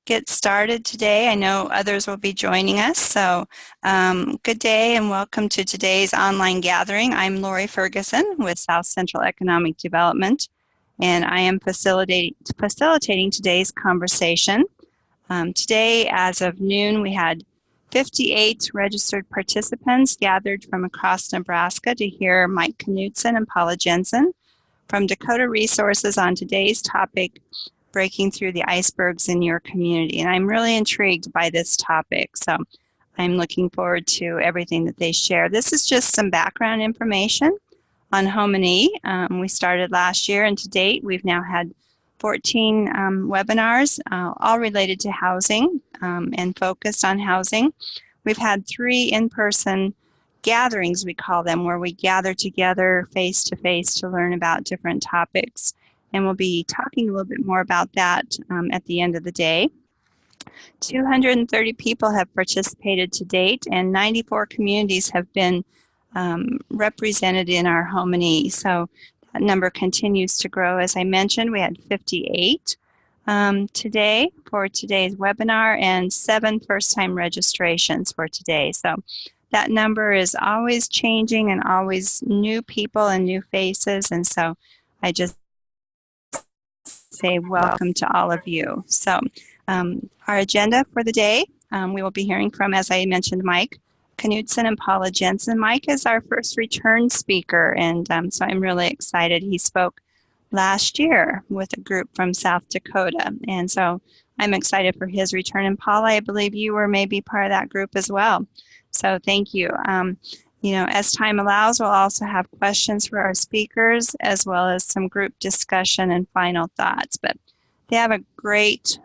get started today. I know others will be joining us, so good day and welcome to today's online gathering. I'm Lori Ferguson with South Central Economic Development, and I am facilitating today's conversation. Today, as of noon, we had 58 registered participants gathered from across Nebraska to hear Mike Knutson and Paula Jensen from Dakota Resources on today's topic, breaking through the icebergs in your community. And I'm really intrigued by this topic, so I'm looking forward to everything that they share. This is just some background information on HomeNE. We started last year, and to date, we've now had 14 webinars, all related to housing and focused on housing. We've had 3 in-person gatherings, we call them, where we gather together face-to-face to learn about different topics. And we'll be talking a little bit more about that at the end of the day. 230 people have participated to date, and 94 communities have been represented in our HomeNE. So that number continues to grow. As I mentioned, we had 58 today for today's webinar and 7 first-time registrations for today. So that number is always changing and always new people and new faces. And so I just say welcome to all of you. So our agenda for the day, we will be hearing from, as I mentioned, Mike Knutson and Paula Jensen. Mike is our first return speaker, and so I'm really excited. He spoke last year with a group from South Dakota, and so I'm excited for his return. And Paula, I believe you were maybe part of that group as well. So thank you. You know, as time allows, we'll also have questions for our speakers, as well as some group discussion and final thoughts. But they have a great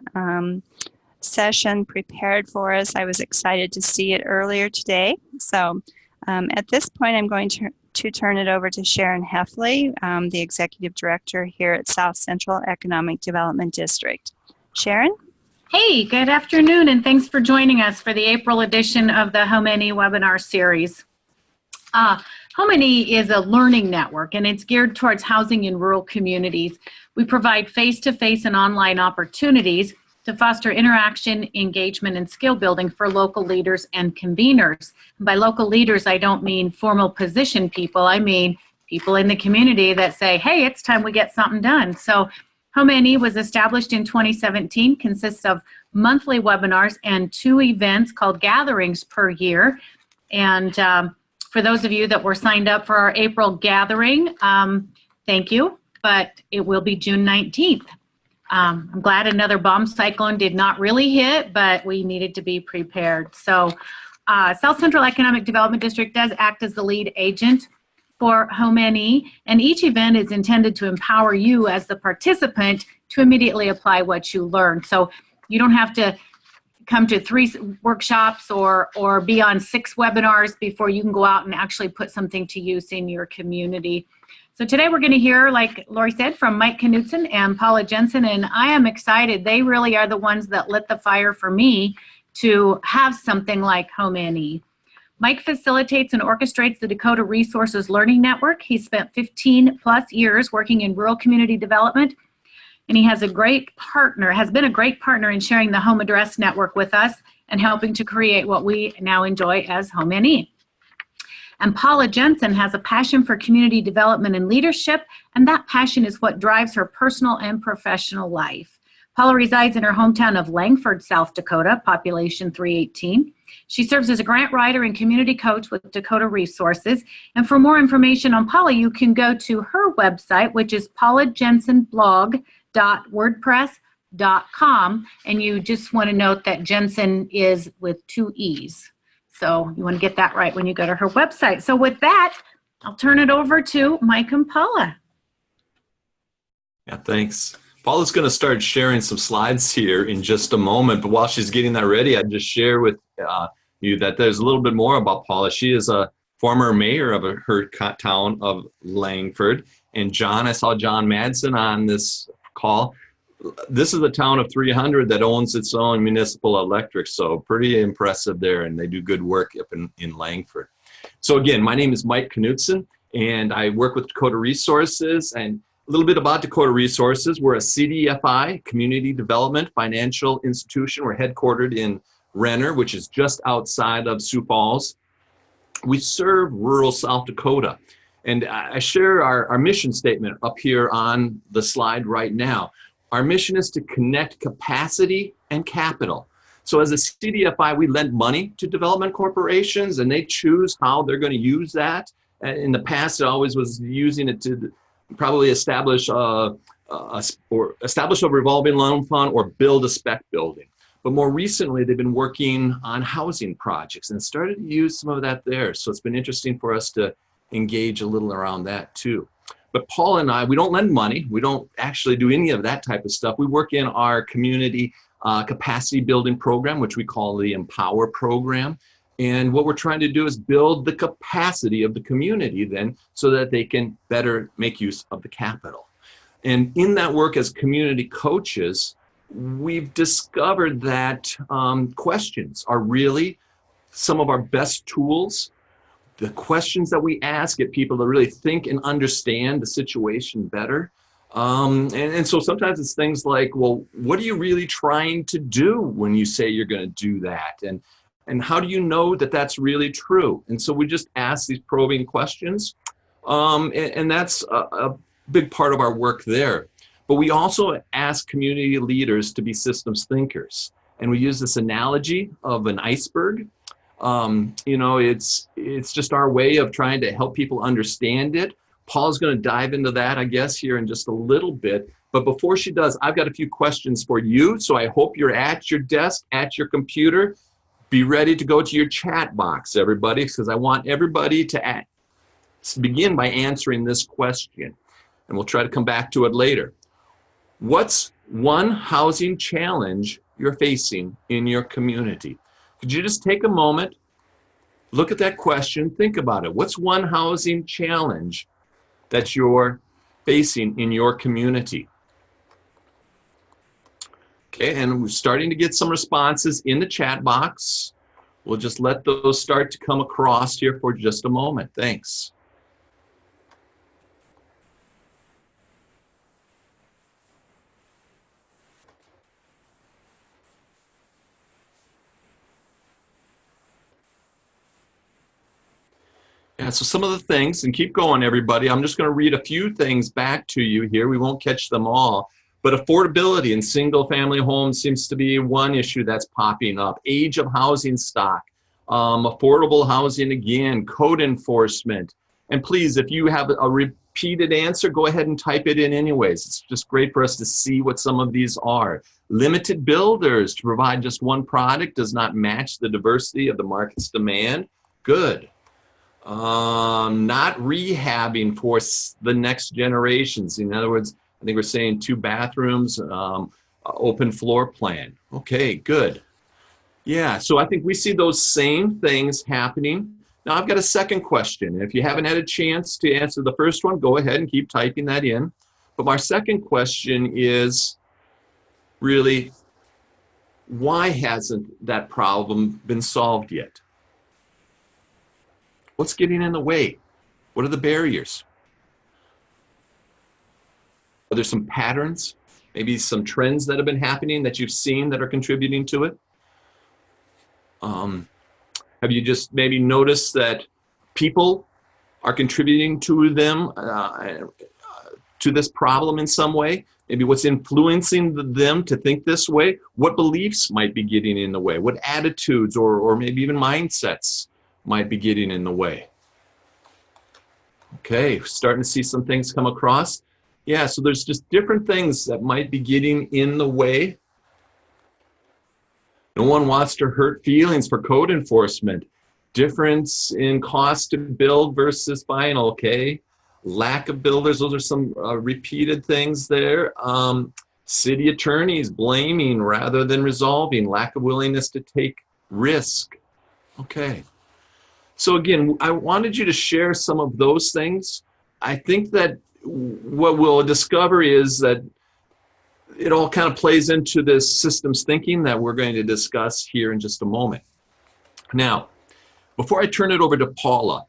session prepared for us. I was excited to see it earlier today. So at this point, I'm going to turn it over to Sharon Heffley, the Executive Director here at South Central Economic Development District. Sharon? Hey, good afternoon, and thanks for joining us for the April edition of the HomeNE webinar series. HomeNE is a learning network, and it's geared towards housing in rural communities. We provide face-to-face and online opportunities to foster interaction, engagement, and skill building for local leaders and conveners. And by local leaders, I don't mean formal position people. I mean people in the community that say, hey, it's time we get something done. So HomeNE was established in 2017, consists of monthly webinars and 2 events called gatherings per year. And for those of you that were signed up for our April gathering, thank you, but it will be June 19th. I'm glad another bomb cyclone did not really hit, but we needed to be prepared. So South Central Economic Development District does act as the lead agent for HomeNE, and each event is intended to empower you as the participant to immediately apply what you learn. So you don't have to come to 3 workshops or be on 6 webinars before you can go out and actually put something to use in your community. So today we're going to hear, like Lori said, from Mike Knutson and Paula Jensen, and I am excited. They really are the ones that lit the fire for me to have something like HomeNE. Mike facilitates and orchestrates the Dakota Resources Learning Network. He spent 15 plus years working in rural community development, and he has been a great partner in sharing the home address network with us and helping to create what we now enjoy as HomeNE. And Paula Jensen has a passion for community development and leadership, and that passion is what drives her personal and professional life. Paula resides in her hometown of Langford, South Dakota, population 318. She serves as a grant writer and community coach with Dakota Resources. And for more information on Paula, you can go to her website, which is paulajensenblog.wordpress.com. And you just want to note that Jensen is with 2 E's. So you want to get that right when you go to her website. So with that, I'll turn it over to Mike and Paula. Yeah, thanks. Paula's going to start sharing some slides here in just a moment, but while she's getting that ready, I'd just share with you that there's a little bit more about Paula. She is a former mayor of her town of Langford. And John, I saw John Madsen on this call. This is a town of 300 that owns its own municipal electric, so pretty impressive there, and they do good work up in Langford. So again, my name is Mike Knutson, and I work with Dakota Resources, and A little bit about Dakota Resources. We're a CDFI, Community Development Financial Institution. We're headquartered in Renner, which is just outside of Sioux Falls. We serve rural South Dakota. And I share our mission statement up here on the slide right now. Our mission is to connect capacity and capital. So as a CDFI, we lend money to development corporations, and they choose how they're going to use that. In the past, it always was using it to probably establish a revolving loan fund or build a spec building. But more recently, they've been working on housing projects and started to use some of that there. So it's been interesting for us to engage a little around that too. But Paul and I, we don't lend money. We don't actually do any of that type of stuff. We work in our community capacity building program, which we call the Empower program. And what we're trying to do is build the capacity of the community then so that they can better make use of the capital. And in that work as community coaches, we've discovered that questions are really some of our best tools. The questions that we ask get people to really think and understand the situation better. And so sometimes it's things like, well, what are you really trying to do when you say you're going to do that? And how do you know that that's really true? And so we just ask these probing questions. And that's a big part of our work there. But we also ask community leaders to be systems thinkers. And we use this analogy of an iceberg. It's just our way of trying to help people understand it. Paul's going to dive into that, I guess, here in just a little bit. But before she does, I've got a few questions for you. So I hope you're at your desk, at your computer. Be ready to go to your chat box, everybody, because I want everybody to begin by answering this question. And we'll try to come back to it later. What's one housing challenge you're facing in your community? Could you just take a moment, look at that question, think about it. What's one housing challenge that you're facing in your community? Okay, and we're starting to get some responses in the chat box. We'll just let those start to come across here for just a moment. Thanks. Yeah, so some of the things, and keep going, everybody. I'm just going to read a few things back to you here. We won't catch them all. But affordability in single-family homes seems to be one issue that's popping up. Age of housing stock, affordable housing again, code enforcement. And please, if you have a repeated answer, go ahead and type it in anyways. It's just great for us to see what some of these are. Limited builders to provide just one product does not match the diversity of the market's demand. Good. Not rehabbing for the next generations. In other words, I think we're saying 2 bathrooms, open floor plan. Okay, good. Yeah, so I think we see those same things happening. Now I've got a second question. If you haven't had a chance to answer the first one, go ahead and keep typing that in. But my second question is really, why hasn't that problem been solved yet? What's getting in the way? What are the barriers? Are there some patterns, maybe some trends that have been happening that you've seen that are contributing to it? Have you just maybe noticed that people are contributing to them, to this problem in some way? Maybe what's influencing them to think this way? What beliefs might be getting in the way? What attitudes or maybe even mindsets might be getting in the way? Okay, starting to see some things come across. Yeah, so there's just different things that might be getting in the way. No one wants to hurt feelings for code enforcement. Difference in cost to build versus final, okay? Lack of builders, those are some repeated things there. City attorneys blaming rather than resolving. Lack of willingness to take risk. Okay. So again, I wanted you to share some of those things. I think that what we'll discover is that it all kind of plays into this systems thinking that we're going to discuss here in just a moment. Now, before I turn it over to Paula,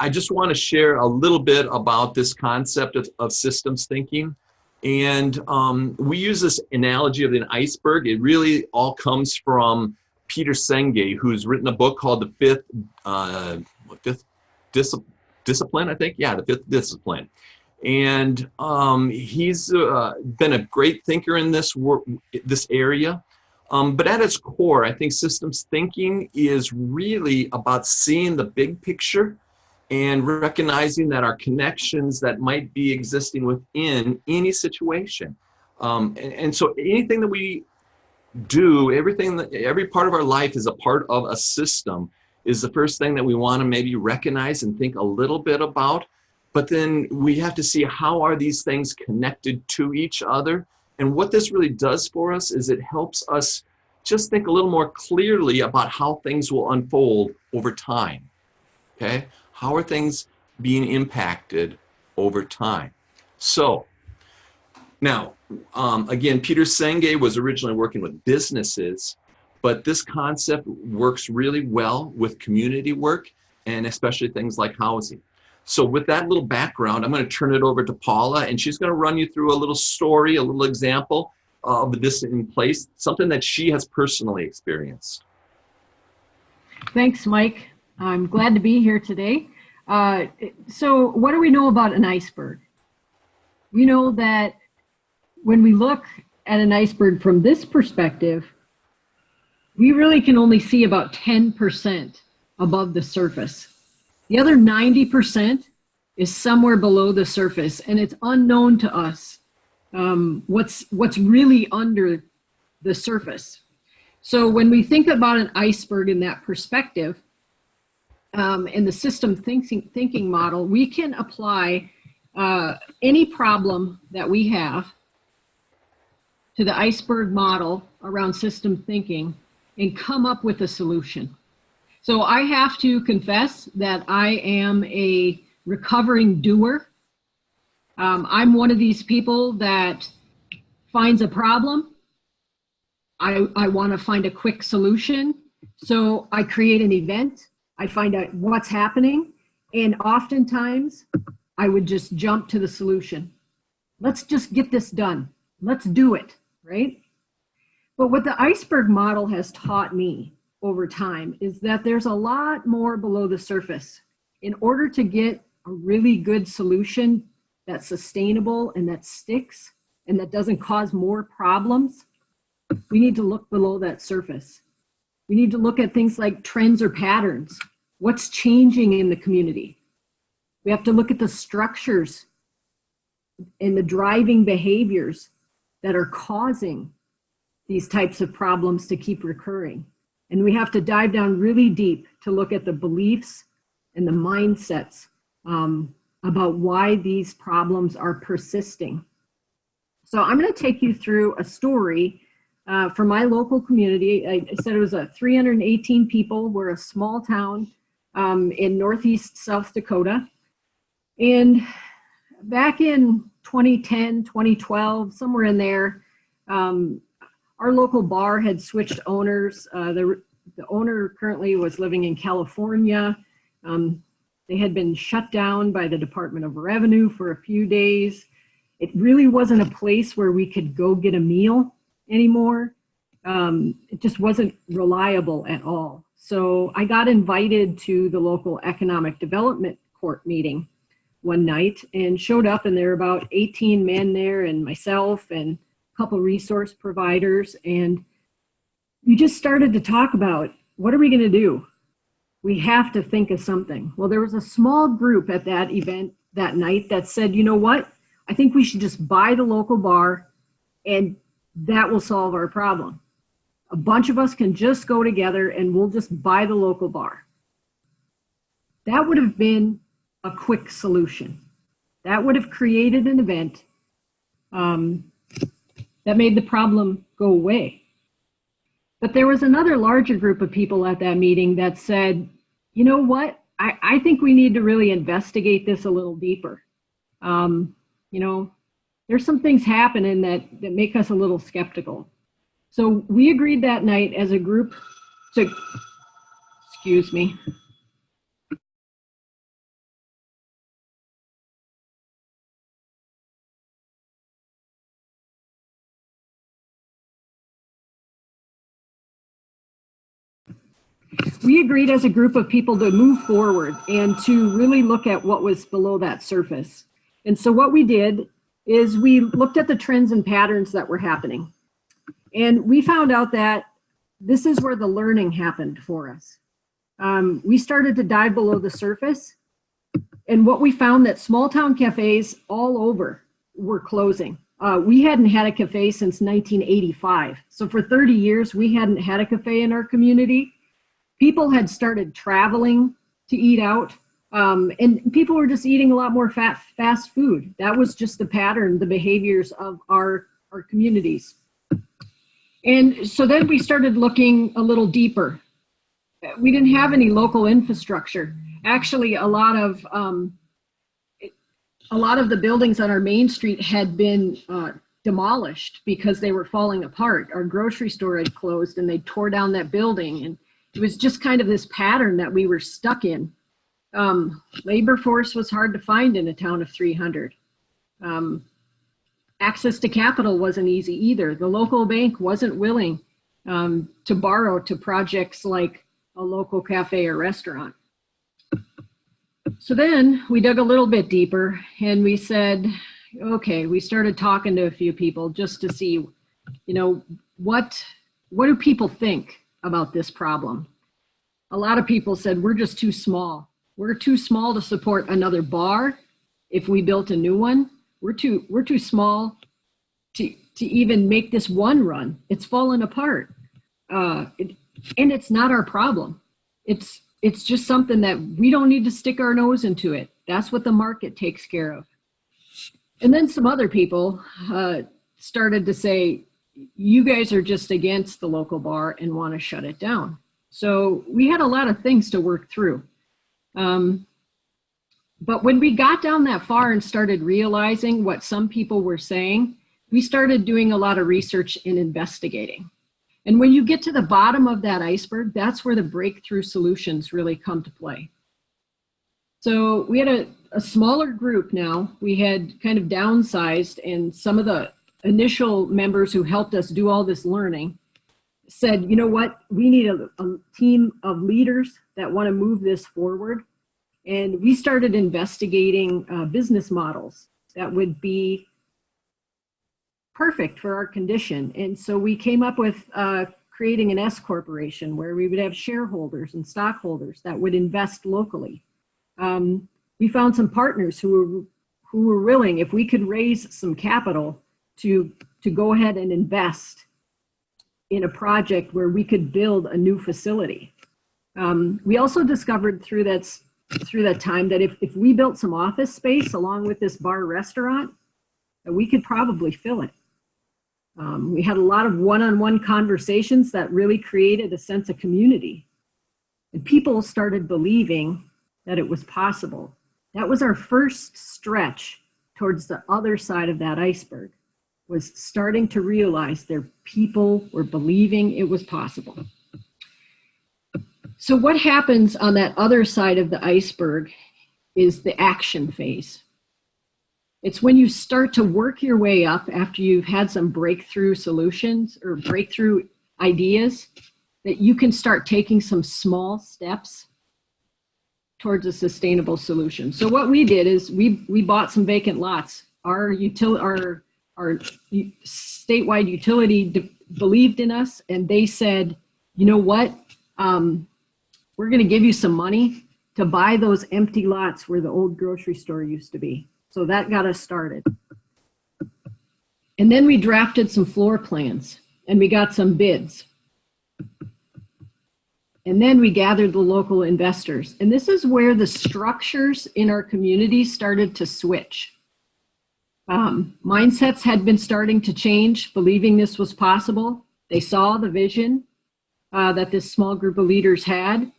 I just want to share a little bit about this concept of systems thinking. And we use this analogy of an iceberg. It really all comes from Peter Senge, who's written a book called The Fifth Discipline, I think. Yeah, The Fifth Discipline. And he's been a great thinker in this area. But at its core, I think systems thinking is really about seeing the big picture and recognizing that our connections that might be existing within any situation. And so anything that we do, every part of our life is a part of a system, is the first thing that we want to maybe recognize and think a little bit about. But then we have to see, how are these things connected to each other? And what this really does for us is it helps us just think a little more clearly about how things will unfold over time. Okay? How are things being impacted over time? So now, again, Peter Senge was originally working with businesses, but this concept works really well with community work, and especially things like housing. So with that little background, I'm going to turn it over to Paula, and she's going to run you through a little story, a little example of this in place, something that she has personally experienced. Thanks, Mike. I'm glad to be here today. So what do we know about an iceberg? We know that when we look at an iceberg from this perspective, we really can only see about 10% above the surface. The other 90% is somewhere below the surface, and it's unknown to us what's really under the surface. So when we think about an iceberg in that perspective, in the system thinking model, we can apply any problem that we have to the iceberg model around system thinking and come up with a solution. So I have to confess that I am a recovering doer. I'm one of these people that finds a problem. I want to find a quick solution. So I create an event. I find out what's happening. And oftentimes I would just jump to the solution. Let's just get this done. Let's do it, right? But what the iceberg model has taught me over time is that there's a lot more below the surface. In order to get a really good solution that's sustainable and that sticks and that doesn't cause more problems, we need to look below that surface. We need to look at things like trends or patterns. What's changing in the community? We have to look at the structures and the driving behaviors that are causing these types of problems to keep recurring. And we have to dive down really deep to look at the beliefs and the mindsets about why these problems are persisting. So I'm going to take you through a story from my local community. I said it was 318 people. We're a small town in northeast South Dakota. And back in 2010, 2012, somewhere in there, our local bar had switched owners. The owner currently was living in California. They had been shut down by the Department of Revenue for a few days. It really wasn't a place where we could go get a meal anymore. It just wasn't reliable at all. So I got invited to the local economic development court meeting one night and showed up, and there were about 18 men there and myself and a couple resource providers. And we just started to talk about, what are we going to do? We have to think of something. Well, there was a small group at that event that night that said, you know what? I think we should just buy the local bar and that will solve our problem. A bunch of us can just go together and we'll just buy the local bar. That would have been a quick solution. That would have created an event that made the problem go away. But there was another larger group of people at that meeting that said, you know what? I think we need to really investigate this a little deeper. You know, there's some things happening that make us a little skeptical. So we agreed that night as a group to, excuse me. We agreed as a group of people to move forward and to really look at what was below that surface. And so what we did is we looked at the trends and patterns that were happening. And we found out that this is where the learning happened for us. We started to dive below the surface, and what we found that small town cafes all over were closing. We hadn't had a cafe since 1985. So for 30 years, we hadn't had a cafe in our community. People had started traveling to eat out, and people were just eating a lot more fast food. That was just the pattern, the behaviors of our communities. And so then we started looking a little deeper. We didn't have any local infrastructure. Actually, a lot of the buildings on our main street had been demolished because they were falling apart. Our grocery store had closed and they tore down that building. And it was just kind of this pattern that we were stuck in. Labor force was hard to find in a town of 300. Access to capital wasn't easy either. The local bank wasn't willing to borrow to projects like a local cafe or restaurant. So then we dug a little bit deeper and we said, okay, we started talking to a few people just to see, what do people think about this problem? A lot of people said, we're just too small. We're too small to support another bar. If we built a new one, we're too small to even make this one run. It's fallen apart. And it's not our problem. It's just something that we don't need to stick our nose into it. That's what the market takes care of. And then some other people started to say, you guys are just against the local bar and want to shut it down. So we had a lot of things to work through. But when we got down that far and started realizing what some people were saying, we started doing a lot of research and investigating. And when you get to the bottom of that iceberg, that's where the breakthrough solutions really come to play. So we had a smaller group now. We had kind of downsized, and some of the initial members who helped us do all this learning said, you know what, we need a team of leaders that want to move this forward. And we started investigating business models that would be perfect for our condition. And so we came up with creating an S corporation where we would have shareholders and stockholders that would invest locally. We found some partners who were willing, if we could raise some capital, to go ahead and invest in a project where we could build a new facility. We also discovered through that time that if we built some office space along with this bar restaurant, that we could probably fill it. We had a lot of one-on-one conversations that really created a sense of community. And people started believing that it was possible. That was our first stretch towards the other side of that iceberg, was starting to realize their people were believing it was possible. So what happens on that other side of the iceberg is the action phase. It's when you start to work your way up after you've had some breakthrough solutions or breakthrough ideas that you can start taking some small steps towards a sustainable solution. So what we did is we bought some vacant lots. Our statewide utility believed in us, and they said, you know what, we're going to give you some money to buy those empty lots where the old grocery store used to be. So that got us started. And then we drafted some floor plans and we got some bids. And then we gathered the local investors. And this is where the structures in our community started to switch. Mindsets had been starting to change, believing this was possible. They saw the vision that this small group of leaders had.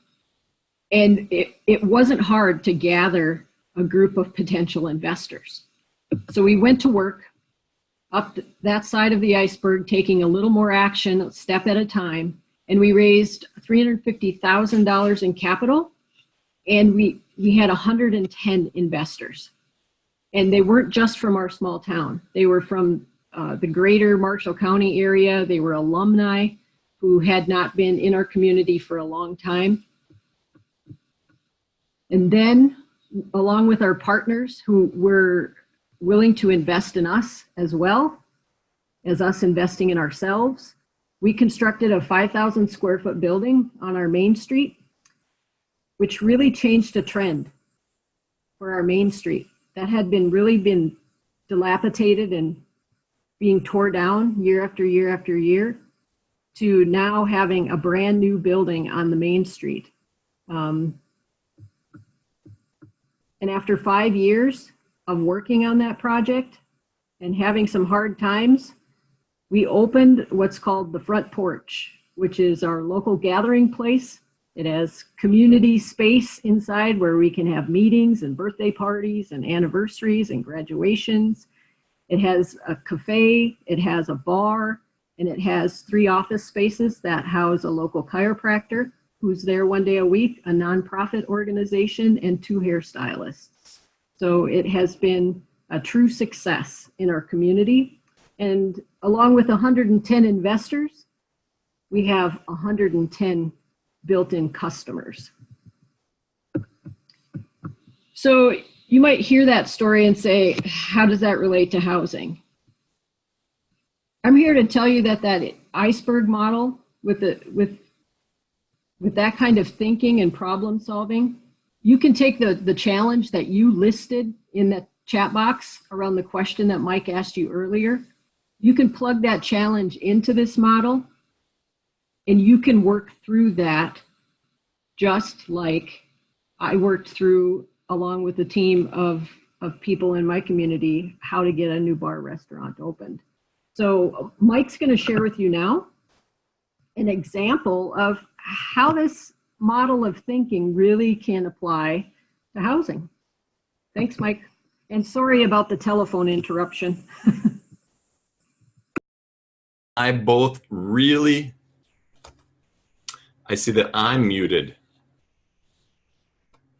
And it wasn't hard to gather a group of potential investors. So we went to work up that side of the iceberg, taking a little more action, a step at a time. And we raised $350,000 in capital. And we had 110 investors. And they weren't just from our small town. They were from the greater Marshall County area. They were alumni who had not been in our community for a long time. And then, along with our partners who were willing to invest in us as well as us investing in ourselves, we constructed a 5,000 square foot building on our main street, which really changed a trend for our main street that had really been dilapidated and being torn down year after year after year, to now having a brand new building on the main street. And after 5 years of working on that project and having some hard times, we opened what's called the Front Porch, which is our local gathering place. It has community space inside where we can have meetings and birthday parties and anniversaries and graduations. It has a cafe, it has a bar, and it has 3 office spaces that house a local chiropractor who's there 1 day a week, a nonprofit organization, and 2 hairstylists. So it has been a true success in our community. And along with 110 investors, we have 110 built-in customers. So you might hear that story and say, how does that relate to housing? I'm here to tell you that that iceberg model with that kind of thinking and problem solving, you can take the challenge that you listed in that chat box around the question that Mike asked you earlier. You can plug that challenge into this model and you can work through that just like I worked through, along with a team of people in my community, how to get a new bar restaurant opened. So Mike's going to share with you now an example of how this model of thinking really can apply to housing. Thanks, Mike. And sorry about the telephone interruption. I see that I'm muted.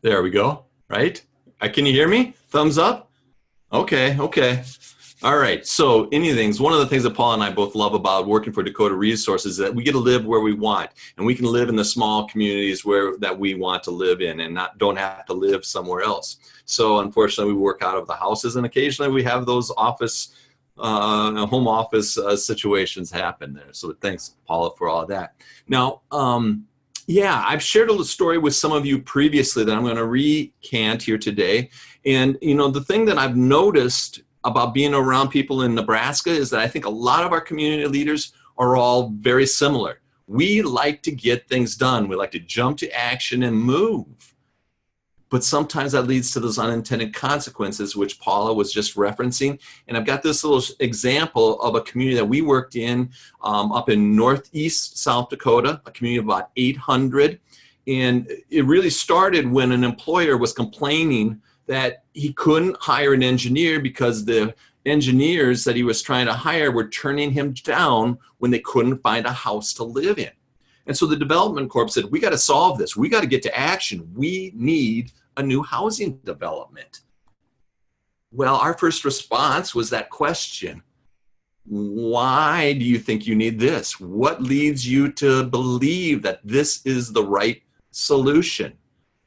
There we go, right? Can you hear me? Thumbs up? Okay. All right, so one of the things that Paul and I both love about working for Dakota Resources is that we get to live where we want, and we can live in the small communities that we want to live in and don't have to live somewhere else. So unfortunately, we work out of the houses, and occasionally we have those home office situations happen there. So thanks, Paula, for all of that. Now, yeah, I've shared a story with some of you previously that I'm going to recant here today. And, the thing that I've noticed about being around people in Nebraska is that I think a lot of our community leaders are all very similar. We like to get things done. We like to jump to action and move. But sometimes that leads to those unintended consequences, which Paula was just referencing. And I've got this little example of a community that we worked in up in northeast South Dakota, a community of about 800. And it really started when an employer was complaining that he couldn't hire an engineer because the engineers that he was trying to hire were turning him down when they couldn't find a house to live in. And so the Development Corp said, we got to solve this. We got to get to action. We need a new housing development. Well, our first response was that question. Why do you think you need this? What leads you to believe that this is the right solution?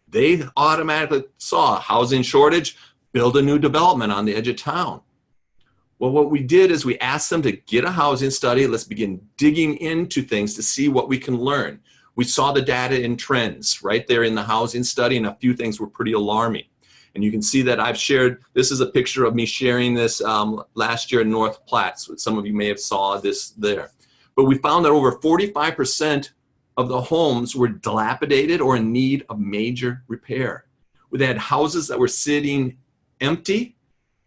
They automatically saw a housing shortage, build a new development on the edge of town. Well, what we did is we asked them to get a housing study. Let's begin digging into things to see what we can learn. We saw the data and trends right there in the housing study, and a few things were pretty alarming. And you can see that I've shared, this is a picture of me sharing this last year in North Platte. So some of you may have saw this there. But we found that over 45% of the homes were dilapidated or in need of major repair. They had houses that were sitting empty,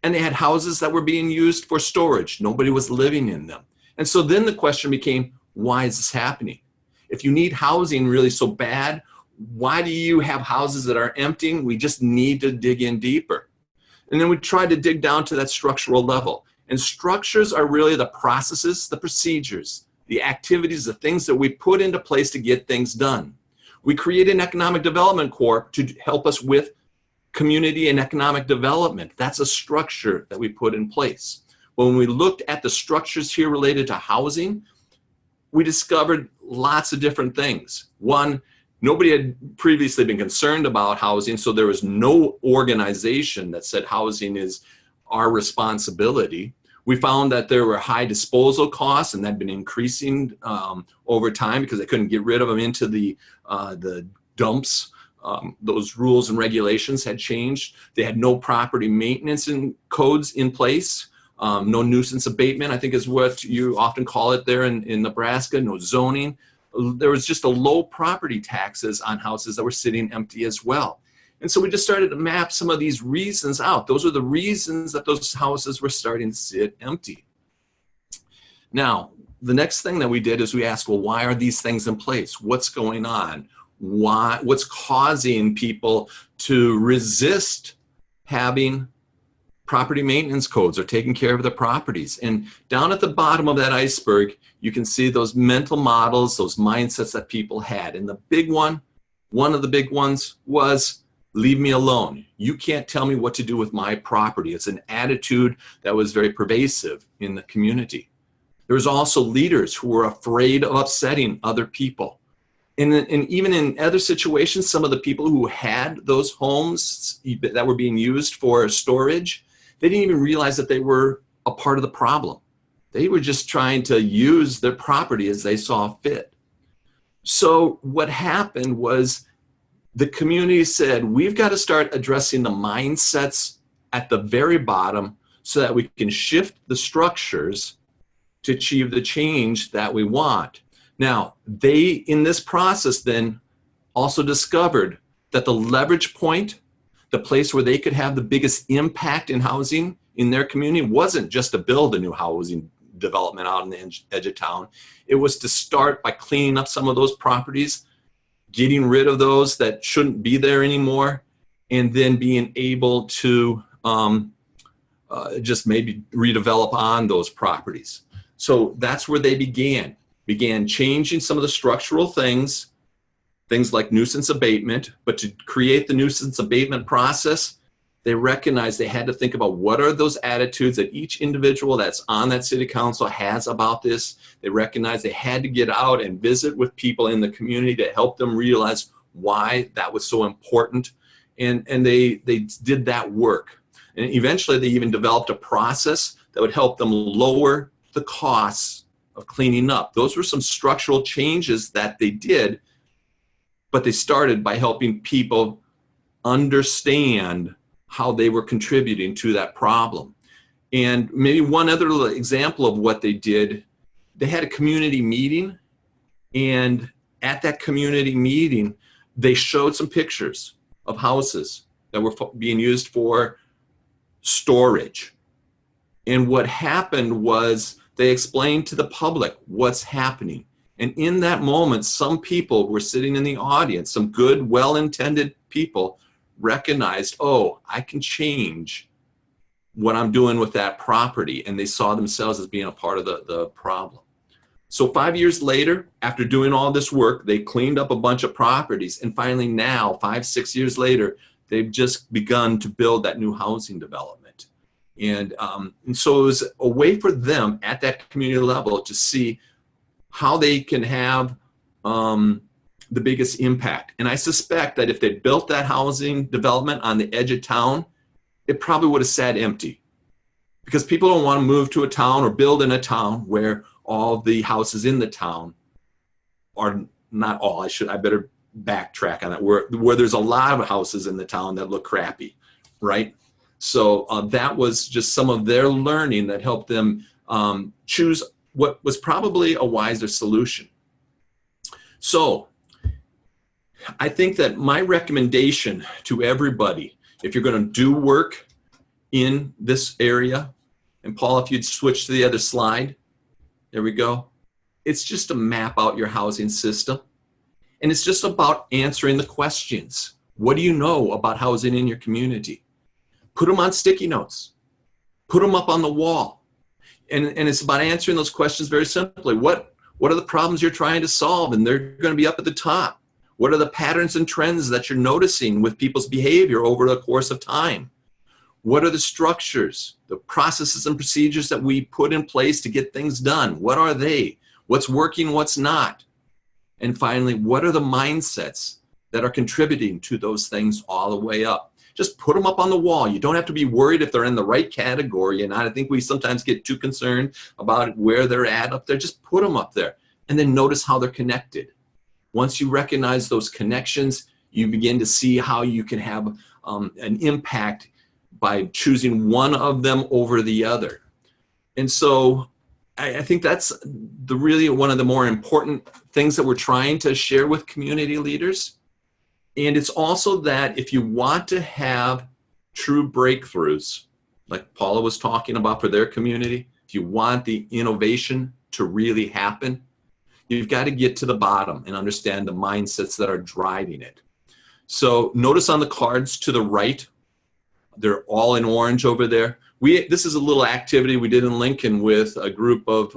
and they had houses that were being used for storage. Nobody was living in them. And so then the question became, why is this happening? If you need housing really so bad, why do you have houses that are emptying? We just need to dig in deeper. And then we tried to dig down to that structural level. And structures are really the processes, the procedures, the activities, the things that we put into place to get things done. We created an economic development corp to help us with community and economic development. That's a structure that we put in place. When we looked at the structures here related to housing, we discovered lots of different things. One, nobody had previously been concerned about housing, so there was no organization that said housing is our responsibility. We found that there were high disposal costs, and that had been increasing over time because they couldn't get rid of them into the dumps. Those rules and regulations had changed. They had no property maintenance and codes in place. No nuisance abatement, I think is what you often call it there in Nebraska. No zoning. There was just a low property taxes on houses that were sitting empty as well. And so we just started to map some of these reasons out. Those are the reasons that those houses were starting to sit empty. Now, the next thing that we did is we asked, well, why are these things in place? What's going on? What's causing people to resist having property maintenance codes or taking care of the properties? And down at the bottom of that iceberg, you can see those mental models, those mindsets that people had. And the big one of the big ones was, leave me alone. You can't tell me what to do with my property. It's an attitude that was very pervasive in the community. There was also leaders who were afraid of upsetting other people. And even in other situations, some of the people who had those homes that were being used for storage, they didn't even realize that they were a part of the problem. They were just trying to use their property as they saw fit. So what happened was the community said, we've got to start addressing the mindsets at the very bottom so that we can shift the structures to achieve the change that we want. Now, they, in this process, then also discovered that the leverage point, the place where they could have the biggest impact in housing in their community, wasn't just to build a new housing development out on the edge of town. It was to start by cleaning up some of those properties, getting rid of those that shouldn't be there anymore, and then being able to just maybe redevelop on those properties. So that's where they began changing some of the structural things like nuisance abatement. But to create the nuisance abatement process, they recognized they had to think about what are those attitudes that each individual that's on that city council has about this. They recognized they had to get out and visit with people in the community to help them realize why that was so important. And they did that work. And eventually they even developed a process that would help them lower the costs of cleaning up. Those were some structural changes that they did, but they started by helping people understand how they were contributing to that problem. And maybe one other example of what they did, they had a community meeting, and at that community meeting, they showed some pictures of houses that were being used for storage. And what happened was they explained to the public what's happening. And in that moment, some people who were sitting in the audience, some good, well-intended people, recognized, oh, I can change what I'm doing with that property. And they saw themselves as being a part of the problem. So 5 years later, after doing all this work, they cleaned up a bunch of properties. And finally now, 5, 6 years later, they've just begun to build that new housing development. And so it was a way for them at that community level to see how they can have the biggest impact. And I suspect that if they built that housing development on the edge of town, it probably would have sat empty, because people don't want to move to a town or build in a town where all the houses in the town are not all. I better backtrack on that. Where there's a lot of houses in the town that look crappy, right? So that was just some of their learning that helped them choose what was probably a wiser solution. So I think that my recommendation to everybody, if you're going to do work in this area, and Paul, if you'd switch to the other slide, there we go. It's just to map out your housing system. And it's just about answering the questions. What do you know about housing in your community? Put them on sticky notes. Put them up on the wall. And it's about answering those questions very simply. What are the problems you're trying to solve? And they're going to be up at the top. What are the patterns and trends that you're noticing with people's behavior over the course of time? What are the structures, the processes and procedures that we put in place to get things done? What are they? What's working, what's not? And finally, what are the mindsets that are contributing to those things all the way up? Just put them up on the wall. You don't have to be worried if they're in the right category. And I think we sometimes get too concerned about where they're at up there. Just put them up there and then notice how they're connected. Once you recognize those connections, you begin to see how you can have an impact by choosing one of them over the other. And so I think that's really one of the more important things that we're trying to share with community leaders. And it's also that if you want to have true breakthroughs, like Paula was talking about for their community, if you want the innovation to really happen, you've got to get to the bottom and understand the mindsets that are driving it. So notice on the cards to the right, they're all in orange over there. This is a little activity we did in Lincoln with a group of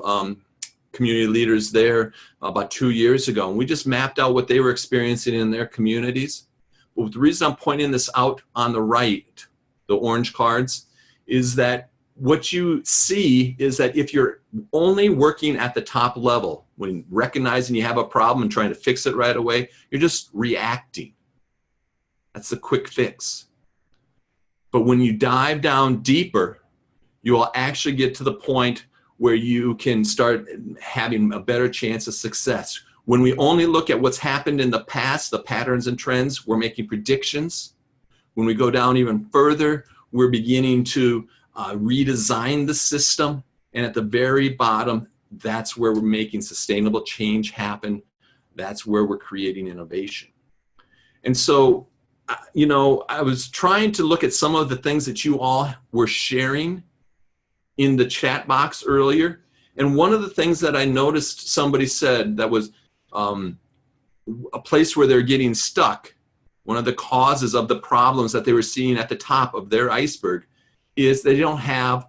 community leaders there about 2 years ago. And we just mapped out what they were experiencing in their communities. But the reason I'm pointing this out on the right, the orange cards, is that what you see is that if you're only working at the top level, when recognizing you have a problem and trying to fix it right away, you're just reacting. That's the quick fix. But when you dive down deeper, you will actually get to the point where you can start having a better chance of success. When we only look at what's happened in the past, the patterns and trends, we're making predictions. When we go down even further, we're beginning to redesign the system. And at the very bottom, that's where we're making sustainable change happen. That's where we're creating innovation. And so, you know, I was trying to look at some of the things that you all were sharing in the chat box earlier. And one of the things that I noticed somebody said that was a place where they're getting stuck, one of the causes of the problems that they were seeing at the top of their iceberg is they don't have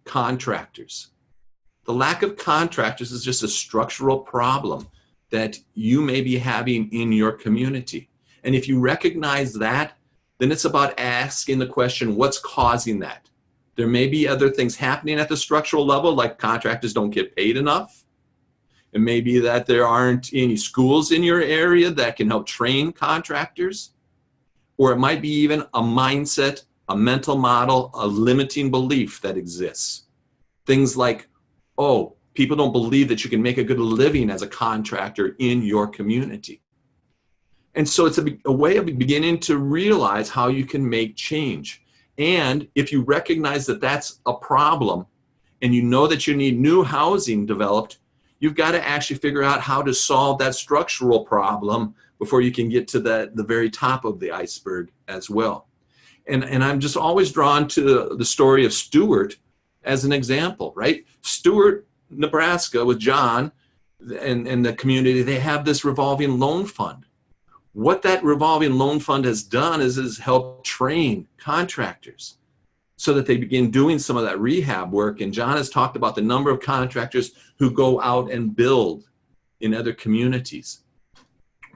contractors. The lack of contractors is just a structural problem that you may be having in your community. And if you recognize that, then it's about asking the question, what's causing that? There may be other things happening at the structural level, like contractors don't get paid enough. It may be that there aren't any schools in your area that can help train contractors. Or it might be even a mindset, a mental model, a limiting belief that exists. Things like, oh, people don't believe that you can make a good living as a contractor in your community. And so it's a way of beginning to realize how you can make change. And if you recognize that that's a problem and you know that you need new housing developed, you've got to actually figure out how to solve that structural problem before you can get to the very top of the iceberg as well. And I'm just always drawn to the story of Stewart as an example, right? Stewart, Nebraska, with John and the community, they have this revolving loan fund. What that revolving loan fund has done is help train contractors so that they begin doing some of that rehab work. And John has talked about the number of contractors who go out and build in other communities.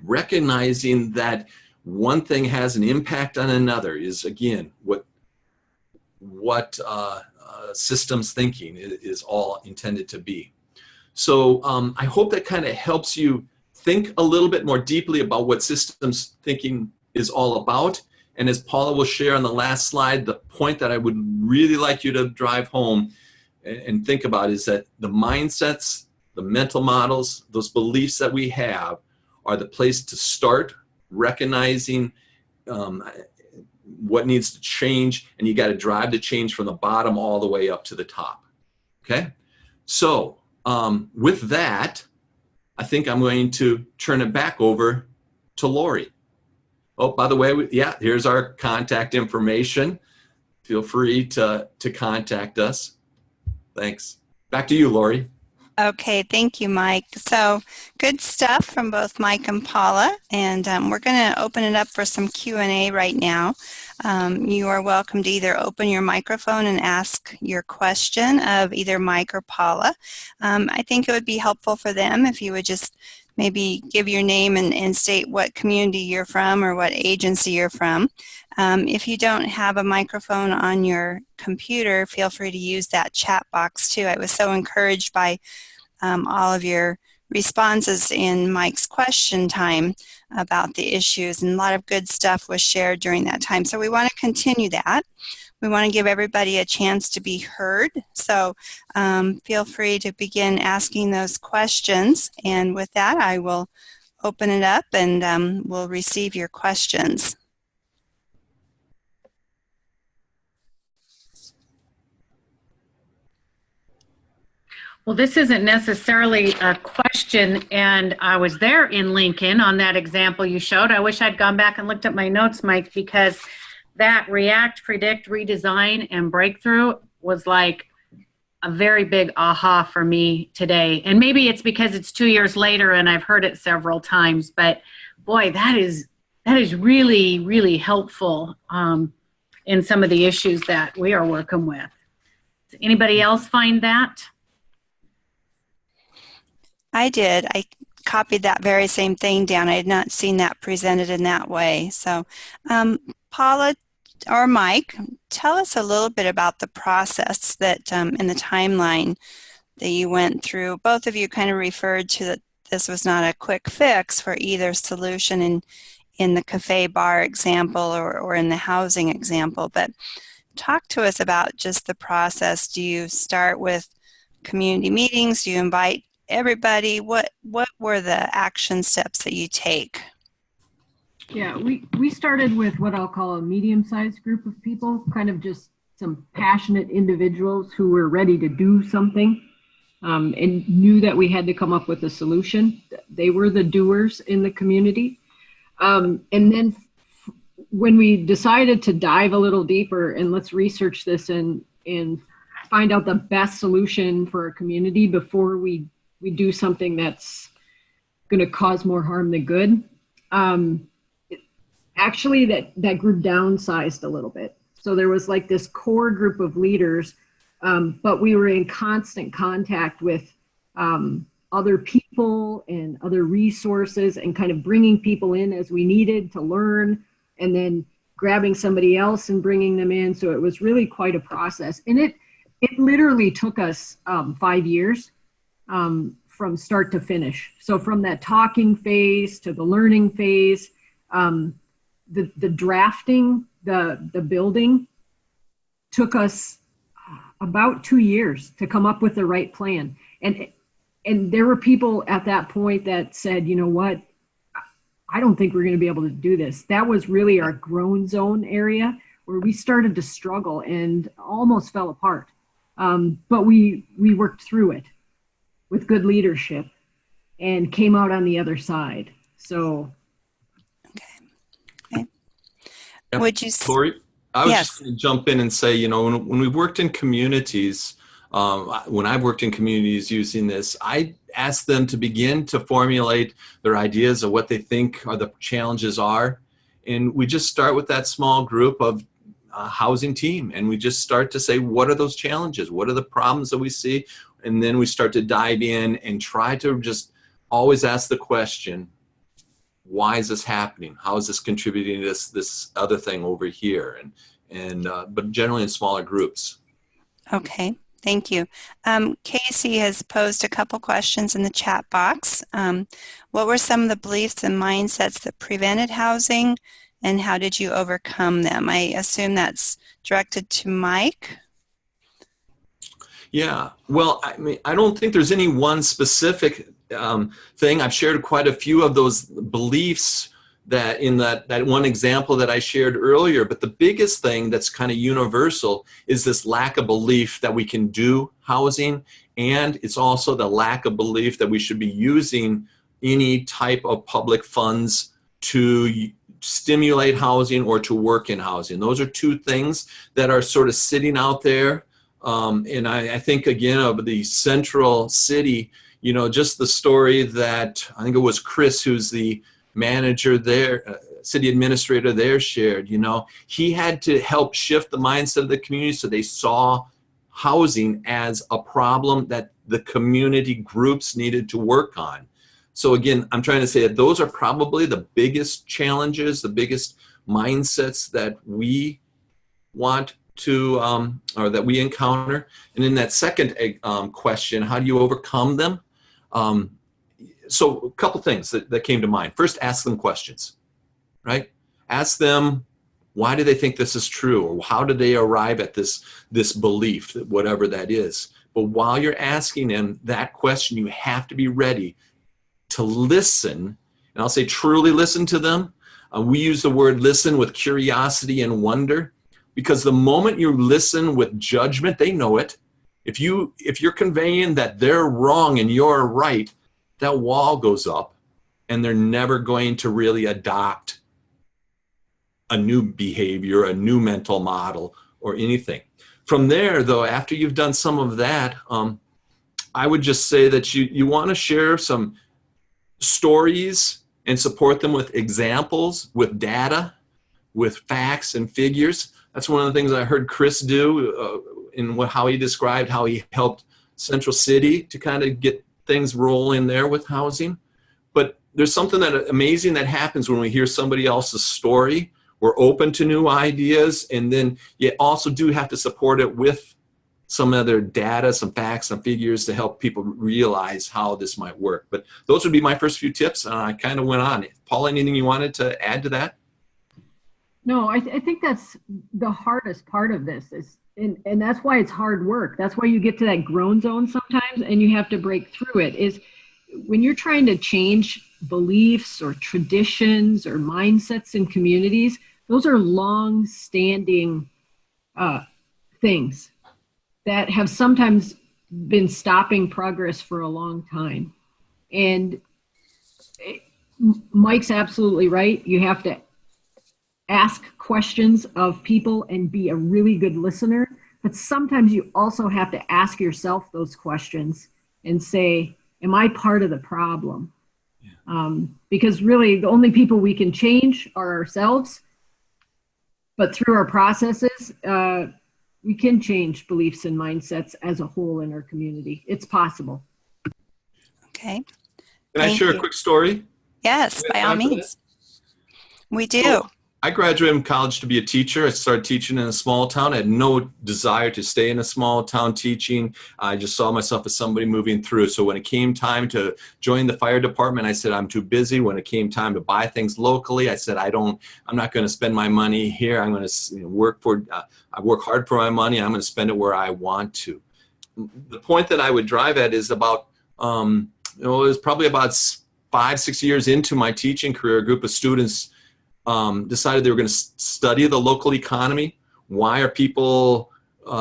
Recognizing that one thing has an impact on another is, again, what systems thinking is all intended to be. So I hope that kind of helps you think a little bit more deeply about what systems thinking is all about. And as Paula will share on the last slide, the point that I would really like you to drive home and think about is that the mindsets, the mental models, those beliefs that we have are the place to start recognizing what needs to change, and you got to drive the change from the bottom all the way up to the top. Okay? So with that, I think I'm going to turn it back over to Lori. Oh, by the way, yeah, here's our contact information. Feel free to contact us. Thanks. Back to you, Lori. Okay, thank you, Mike. So good stuff from both Mike and Paula, and we're going to open it up for some Q&A right now. You are welcome to either open your microphone and ask your question of either Mike or Paula. I think it would be helpful for them if you would just maybe give your name and state what community you're from or what agency you're from. If you don't have a microphone on your computer, feel free to use that chat box too. I was so encouraged by all of your responses in Mike's question time about the issues, and a lot of good stuff was shared during that time. So we want to continue that. We want to give everybody a chance to be heard. So feel free to begin asking those questions. And with that, I will open it up and we'll receive your questions. Well, this isn't necessarily a question, and I was there in Lincoln on that example you showed. I wish I'd gone back and looked at my notes, Mike, because that react, predict, redesign, and breakthrough was like a very big aha for me today. And maybe it's because it's 2 years later and I've heard it several times, but boy, that is really, really helpful in some of the issues that we are working with. Does anybody else find that? I did. I copied that very same thing down. I had not seen that presented in that way. So Paula or Mike, tell us a little bit about the process that in the timeline that you went through. Both of you kind of referred to that this was not a quick fix for either solution in the cafe bar example or in the housing example, but talk to us about just the process. Do you start with community meetings? Do you invite everybody? What were the action steps that you take? Yeah, we started with what I'll call a medium-sized group of people, kind of just some passionate individuals who were ready to do something and knew that we had to come up with a solution. They were the doers in the community. And then when we decided to dive a little deeper and let's research this and find out the best solution for our community before we do something that's going to cause more harm than good, actually that group downsized a little bit. So there was like this core group of leaders, but we were in constant contact with other people and other resources and kind of bringing people in as we needed to learn and then grabbing somebody else and bringing them in. So it was really quite a process. And it literally took us 5 years from start to finish. So from that talking phase to the learning phase, the drafting, the building took us about 2 years to come up with the right plan. And there were people at that point that said, you know what, I don't think we're going to be able to do this. That was really our groan zone area where we started to struggle and almost fell apart. But we worked through it with good leadership and came out on the other side. So. Okay. Yep. Would you? Lori, I was Yes. just going to jump in and say, you know, when we've worked in communities, when I've worked in communities using this, I ask them to begin to formulate their ideas of what they think are the challenges are. And we just start with that small group of housing team. And we just start to say, what are those challenges? What are the problems that we see? And then we start to dive in and try to just always ask the question, why is this happening? How is this contributing to this other thing over here? But generally in smaller groups. Okay, thank you. Casey has posed a couple questions in the chat box. What were some of the beliefs and mindsets that prevented housing, and how did you overcome them? I assume that's directed to Mike. Yeah, well, I mean, I don't think there's any one specific thing. I've shared quite a few of those beliefs that in that one example that I shared earlier, but the biggest thing that's kind of universal is this lack of belief that we can do housing, and it's also the lack of belief that we should be using any type of public funds to stimulate housing or to work in housing. Those are two things that are sort of sitting out there. And I think, again, of the central city, you know, just the story that I think it was Chris, who's the manager there, city administrator there, shared, you know, he had to help shift the mindset of the community so they saw housing as a problem that the community groups needed to work on. So again, I'm trying to say that those are probably the biggest challenges, the biggest mindsets that we want to, or that we encounter. And in that second question, how do you overcome them? so a couple things that came to mind. First, ask them questions, right? Ask them, why do they think this is true? Or how did they arrive at this belief, whatever that is? But while you're asking them that question, you have to be ready to listen. And I'll say truly listen to them. We use the word listen with curiosity and wonder, because the moment you listen with judgment, they know it. If you're conveying that they're wrong and you're right, that wall goes up, and they're never going to really adopt a new behavior, a new mental model, or anything. From there, though, after you've done some of that, I would just say that you want to share some stories and support them with examples, with data, with facts and figures. That's one of the things I heard Chris do in how he described how he helped Central City to kind of get things rolling there with housing. But there's something amazing that happens when we hear somebody else's story. We're open to new ideas, and then you also do have to support it with some other data, some facts, some figures to help people realize how this might work. But those would be my first few tips. I kind of went on. Paul, anything you wanted to add to that? No, I think that's the hardest part of this and that's why it's hard work. That's why you get to that groan zone sometimes and you have to break through it, is when you're trying to change beliefs or traditions or mindsets in communities. Those are long-standing things that have sometimes been stopping progress for a long time. And Mike's absolutely right. You have to ask questions of people and be a really good listener. But sometimes you also have to ask yourself those questions and say, am I part of the problem? Yeah. Because really the only people we can change are ourselves. But through our processes, we can change beliefs and mindsets as a whole in our community. It's possible. Okay. Can I share a quick story? Yes, by all means. We do. So, I graduated from college to be a teacher. I started teaching in a small town. I had no desire to stay in a small town teaching. I just saw myself as somebody moving through. So when it came time to join the fire department, I said, I'm too busy. When it came time to buy things locally, I said, I'm not going to spend my money here. I'm going to I work hard for my money. I'm going to spend it where I want to. The point that I would drive at is about, it was probably about 5-6 years into my teaching career, a group of students decided they were going to study the local economy. Why are people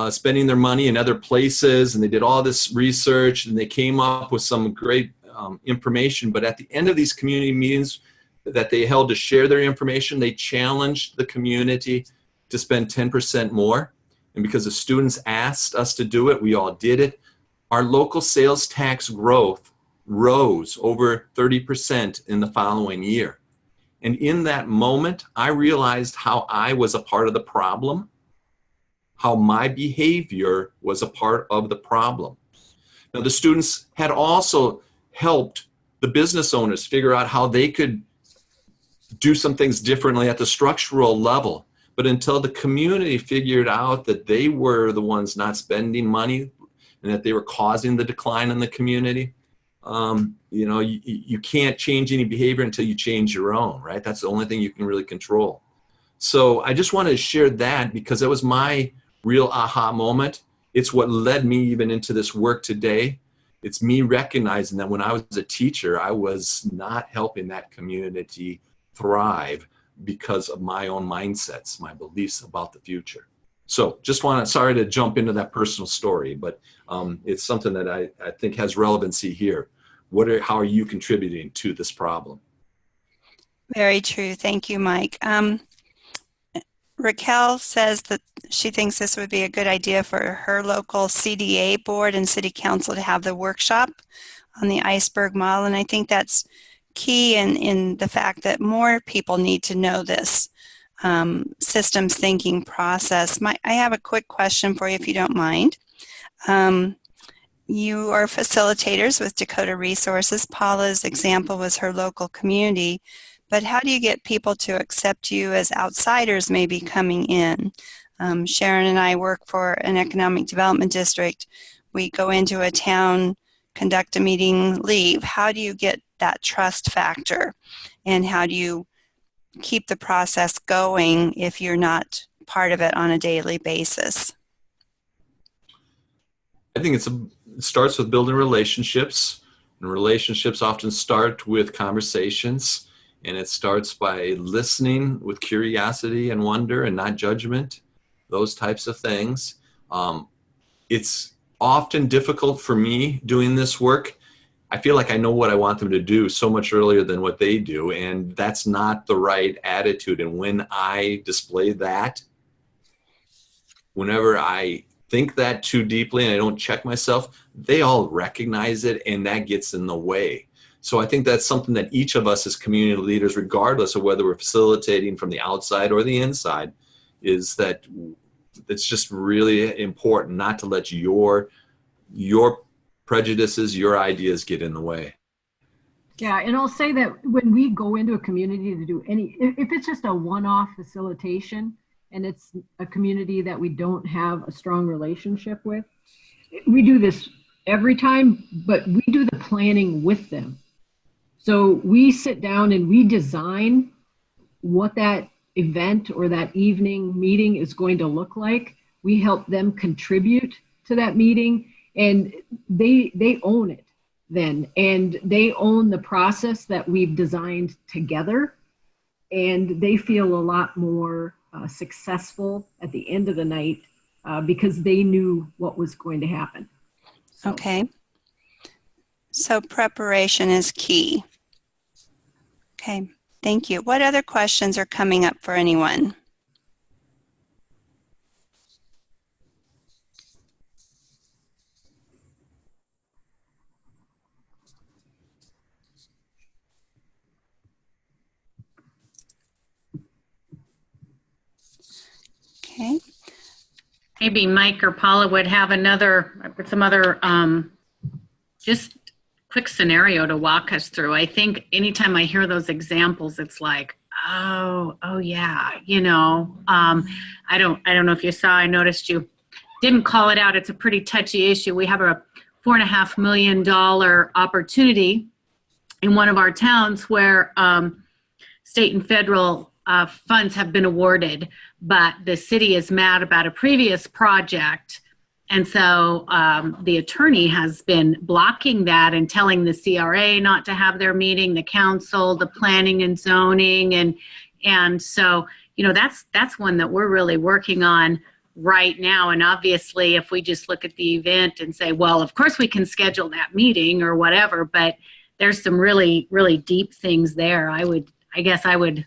spending their money in other places? And they did all this research, and they came up with some great information. But at the end of these community meetings that they held to share their information, they challenged the community to spend 10% more. And because the students asked us to do it, we all did it. Our local sales tax growth rose over 30% in the following year. And in that moment, I realized how I was a part of the problem, how my behavior was a part of the problem. Now, the students had also helped the business owners figure out how they could do some things differently at the structural level. But until the community figured out that they were the ones not spending money and that they were causing the decline in the community, you can't change any behavior until you change your own, right? That's the only thing you can really control. So I just wanted to share that because that was my real aha moment. It's what led me even into this work today. It's me recognizing that when I was a teacher, I was not helping that community thrive because of my own mindsets, my beliefs about the future. So sorry to jump into that personal story, but it's something that I think has relevancy here. How are you contributing to this problem? Very true. Thank you, Mike. Raquel says that she thinks this would be a good idea for her local CDA board and city council to have the workshop on the iceberg model. And I think that's key in the fact that more people need to know this systems thinking process. I have a quick question for you, if you don't mind. You are facilitators with Dakota Resources. Paula's example was her local community, but how do you get people to accept you as outsiders maybe coming in? Sharon and I work for an economic development district. We go into a town, conduct a meeting, leave. How do you get that trust factor? And how do you keep the process going if you're not part of it on a daily basis? I think it starts with building relationships, and relationships often start with conversations, and it starts by listening with curiosity and wonder and not judgment, those types of things. It's often difficult for me doing this work. I feel like I know what I want them to do so much earlier than what they do, and that's not the right attitude. And when I display that, whenever I think that too deeply and I don't check myself, they all recognize it, and that gets in the way. So I think that's something that each of us as community leaders, regardless of whether we're facilitating from the outside or the inside, is that it's just really important not to let your prejudices, your ideas get in the way. Yeah, and I'll say that when we go into a community to do if it's just a one-off facilitation and it's a community that we don't have a strong relationship with, we do this every time, but we do the planning with them. So we sit down and we design what that event or that evening meeting is going to look like. We help them contribute to that meeting, and they own it then, and they own the process that we've designed together, and they feel a lot more successful at the end of the night because they knew what was going to happen. So. Okay. So preparation is key. Okay, thank you. What other questions are coming up for anyone? Okay. Maybe Mike or Paula would have some other just quick scenario to walk us through. I think anytime I hear those examples, it's like, oh yeah, I don't know if you saw, I noticed you didn't call it out. It's a pretty touchy issue. We have a $4.5 million opportunity in one of our towns where state and federal funds have been awarded, but the city is mad about a previous project. And so the attorney has been blocking that and telling the CRA not to have their meeting, the council, the planning and zoning. And so, that's one that we're really working on right now. And obviously, if we just look at the event and say, well, of course we can schedule that meeting or whatever, but there's some really, really deep things there. I guess I would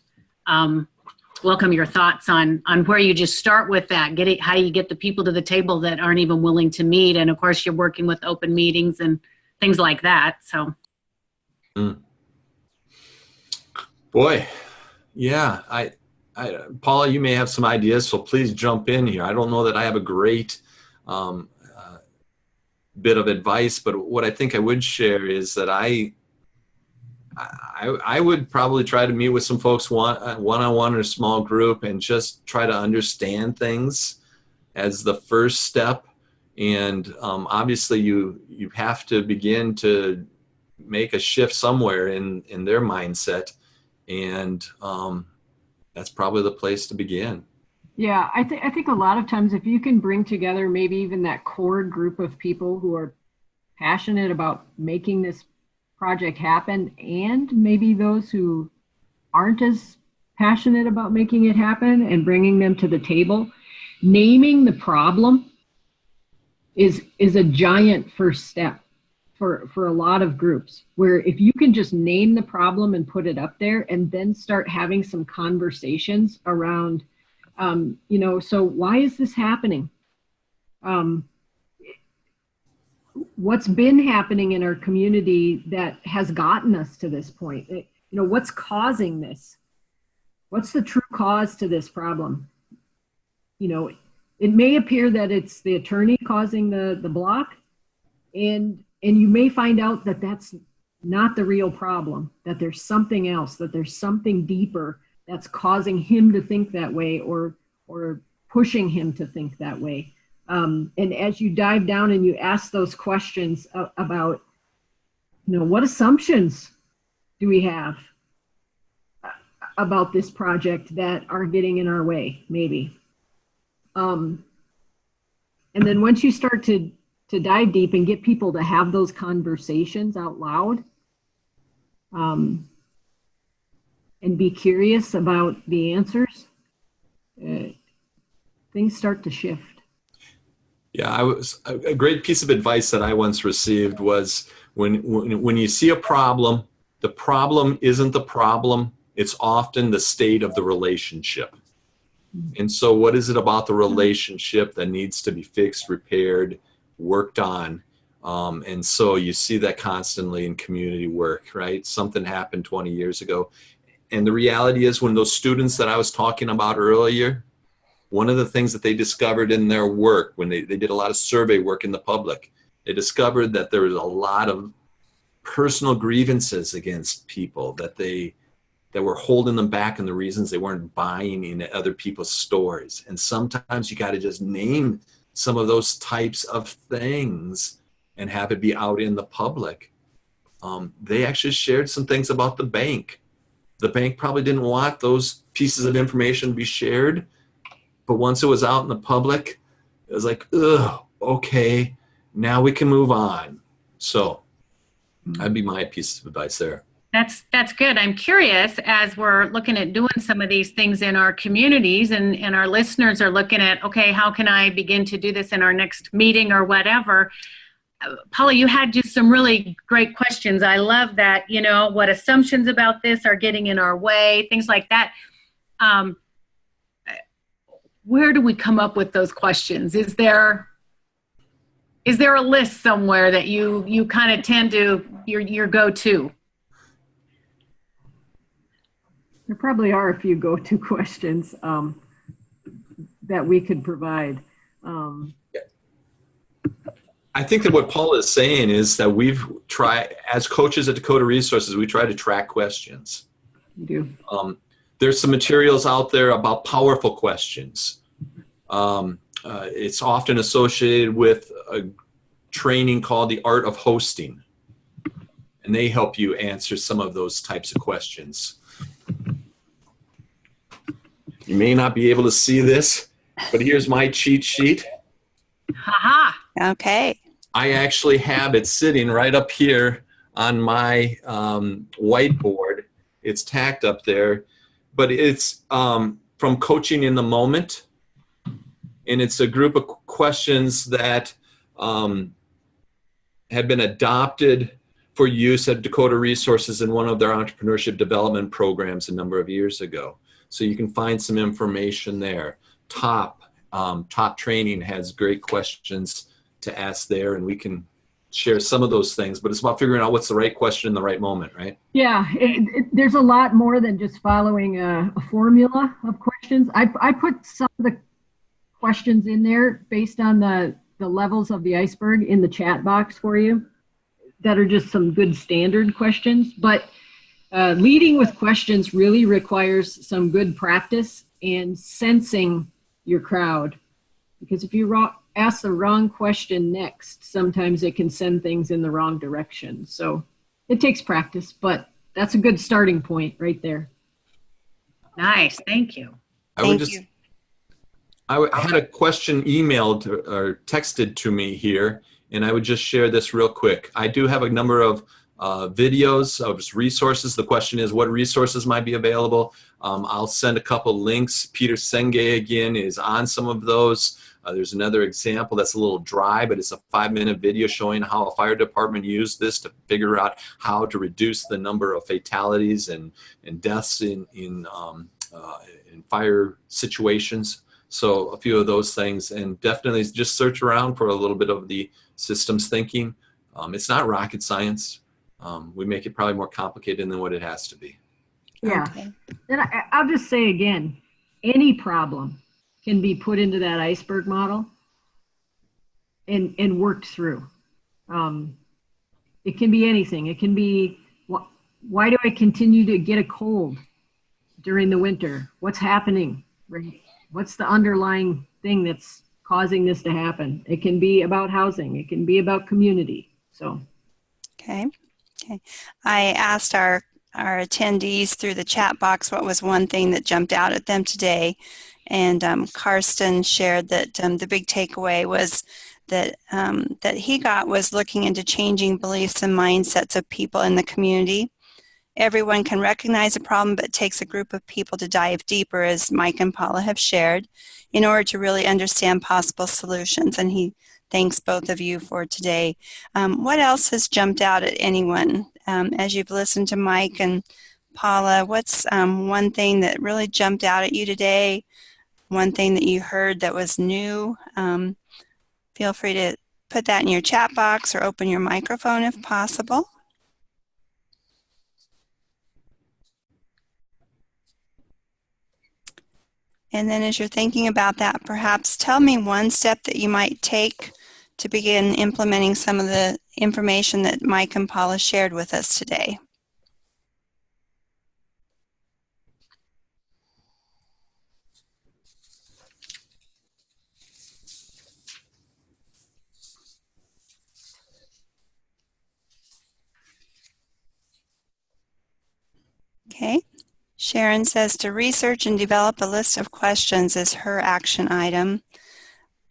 welcome your thoughts on where you just start with that. How do you get the people to the table that aren't even willing to meet? And of course, you're working with open meetings and things like that. So, Boy, yeah. Paula, you may have some ideas, so please jump in here. I don't know that I have a great bit of advice, but what I think I would share is that I would probably try to meet with some folks one-on-one or a small group and just try to understand things as the first step. And obviously you have to begin to make a shift somewhere in their mindset. And that's probably the place to begin. Yeah, I think a lot of times if you can bring together maybe even that core group of people who are passionate about making this project happen, and maybe those who aren't as passionate about making it happen and bringing them to the table, naming the problem is a giant first step for a lot of groups, where if you can just name the problem and put it up there and then start having some conversations around, so why is this happening? What's been happening in our community that has gotten us to this point? What's causing this? What's the true cause to this problem? It may appear that it's the attorney causing the block, and you may find out that that's not the real problem, that there's something else, that there's something deeper that's causing him to think that way or pushing him to think that way. And as you dive down and you ask those questions about, what assumptions do we have about this project that are getting in our way, maybe? And then once you start to dive deep and get people to have those conversations out loud, and be curious about the answers, things start to shift. Yeah, a great piece of advice that I once received was when you see a problem, the problem isn't the problem. It's often the state of the relationship. And so what is it about the relationship that needs to be fixed, repaired, worked on? And so you see that constantly in community work, right? Something happened 20 years ago. And the reality is, when those students that I was talking about earlier, one of the things that they discovered in their work, when they did a lot of survey work in the public, they discovered that there was a lot of personal grievances against people that were holding them back, and the reasons they weren't buying into other people's stories. And sometimes you got to just name some of those types of things and have it be out in the public. They actually shared some things about the bank. The bank probably didn't want those pieces of information to be shared, but once it was out in the public, it was like, ugh, okay, now we can move on. So that'd be my piece of advice there. That's good. I'm curious, as we're looking at doing some of these things in our communities, and our listeners are looking at, okay, how can I begin to do this in our next meeting or whatever? Paula, you had just some really great questions. I love that, what assumptions about this are getting in our way, things like that. Where do we come up with those questions? Is there a list somewhere that you kind of tend to, your go-to? There probably are a few go-to questions that we could provide. I think that what Paula is saying is that we've tried, as coaches at Dakota Resources, we try to track questions. We do. There's some materials out there about powerful questions. It's often associated with a training called the Art of Hosting, and they help you answer some of those types of questions. You may not be able to see this, but here's my cheat sheet. Ha-ha. Okay. I actually have it sitting right up here on my whiteboard. It's tacked up there, but it's from Coaching in the Moment. And it's a group of questions that have been adopted for use at Dakota Resources in one of their entrepreneurship development programs a number of years ago. So you can find some information there. Top Training has great questions to ask there, and we can share some of those things, but it's about figuring out what's the right question in the right moment, right? Yeah, there's a lot more than just following a formula of questions. I put some of the questions in there based on the levels of the iceberg in the chat box for you that are just some good standard questions. But leading with questions really requires some good practice and sensing your crowd, because if you ask the wrong question next, sometimes it can send things in the wrong direction. So it takes practice, but that's a good starting point right there. Nice. Thank you. I had a question emailed or texted to me here, and I would just share this real quick. I do have a number of videos of resources. The question is, what resources might be available? I'll send a couple links. Peter Senge, again, is on some of those. There's another example that's a little dry, but it's a 5-minute video showing how a fire department used this to figure out how to reduce the number of fatalities and deaths in fire situations. So a few of those things, and definitely just search around for a little bit of the systems thinking. It's not rocket science. We make it probably more complicated than what it has to be. Yeah. Okay. And I'll just say again, any problem can be put into that iceberg model and worked through. It can be anything. It can be, why do I continue to get a cold during the winter? What's happening? Right? What's the underlying thing that's causing this to happen? It can be about housing. It can be about community. So. Okay. I asked our our attendees through the chat box what was one thing that jumped out at them today. And Karsten shared that the big takeaway was that that he got was looking into changing beliefs and mindsets of people in the community. Everyone can recognize a problem, but it takes a group of people to dive deeper, as Mike and Paula have shared, in order to really understand possible solutions. And he thanks both of you for today. What else has jumped out at anyone? As you've listened to Mike and Paula, what's one thing that really jumped out at you today? One thing that you heard that was new? Feel free to put that in your chat box or open your microphone if possible. And then as you're thinking about that, perhaps tell me one step that you might take to begin implementing some of the information that Mike and Paula shared with us today. Okay. Sharon says to research and develop a list of questions is her action item.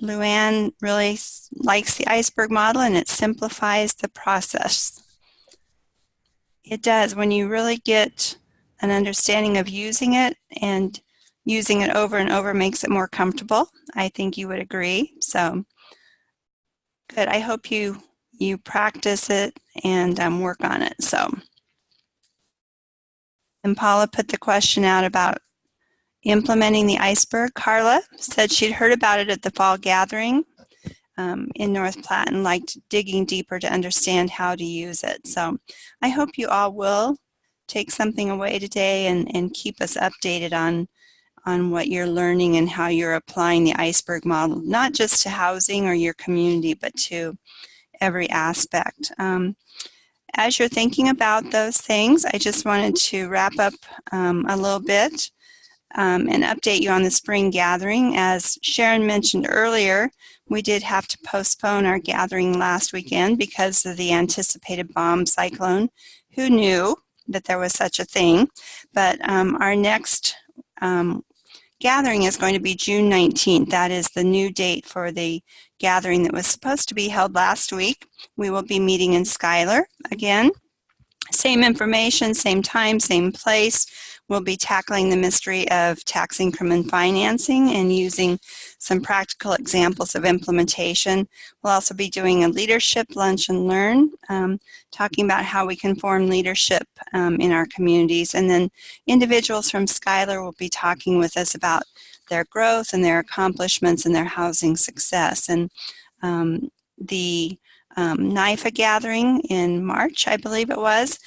Luann really likes the iceberg model and it simplifies the process. It does. When you really get an understanding of using it and using it over and over makes it more comfortable. I think you would agree. So good. I hope you practice it and work on it. So. And Paula put the question out about implementing the iceberg. Carla said she'd heard about it at the fall gathering in North Platte and liked digging deeper to understand how to use it. So I hope you all will take something away today and keep us updated on what you're learning and how you're applying the iceberg model, not just to housing or your community, but to every aspect. As you're thinking about those things, I just wanted to wrap up a little bit and update you on the spring gathering. As Sharon mentioned earlier, we did have to postpone our gathering last weekend because of the anticipated bomb cyclone. Who knew that there was such a thing? But our next gathering is going to be June 19th. That is the new date for the gathering that was supposed to be held last week. We will be meeting in Schuyler again. Same information, same time, same place. We'll be tackling the mystery of tax increment financing and using some practical examples of implementation. We'll also be doing a leadership lunch and learn, talking about how we can form leadership in our communities. And then individuals from Schuyler will be talking with us about their growth and their accomplishments and their housing success. And the NIFA gathering in March, I believe it was,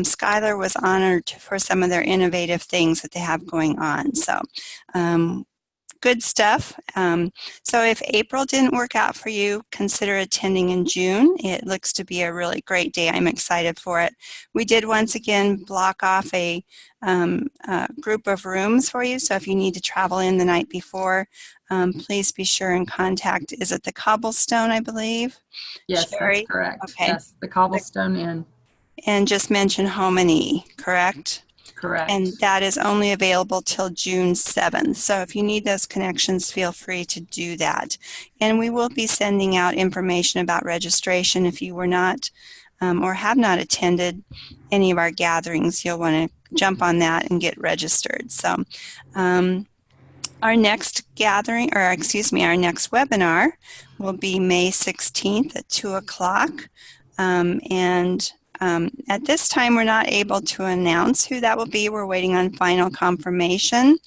Schuyler was honored for some of their innovative things that they have going on. So good stuff. So if April didn't work out for you, consider attending in June. It looks to be a really great day. I'm excited for it. We did once again block off a group of rooms for you. So if you need to travel in the night before, please be sure and contact, is it the Cobblestone, I believe? Yes, Sherry? that's correct. Okay. Yes, the Cobblestone Inn. And just mention HomeNE, correct? Correct. And that is only available till June 7th. So if you need those connections, feel free to do that. And we will be sending out information about registration. If you were not or have not attended any of our gatherings, you'll want to jump on that and get registered. So our next gathering, or excuse me, our next webinar will be May 16th at 2 o'clock. At this time, we're not able to announce who that will be. We're waiting on final confirmation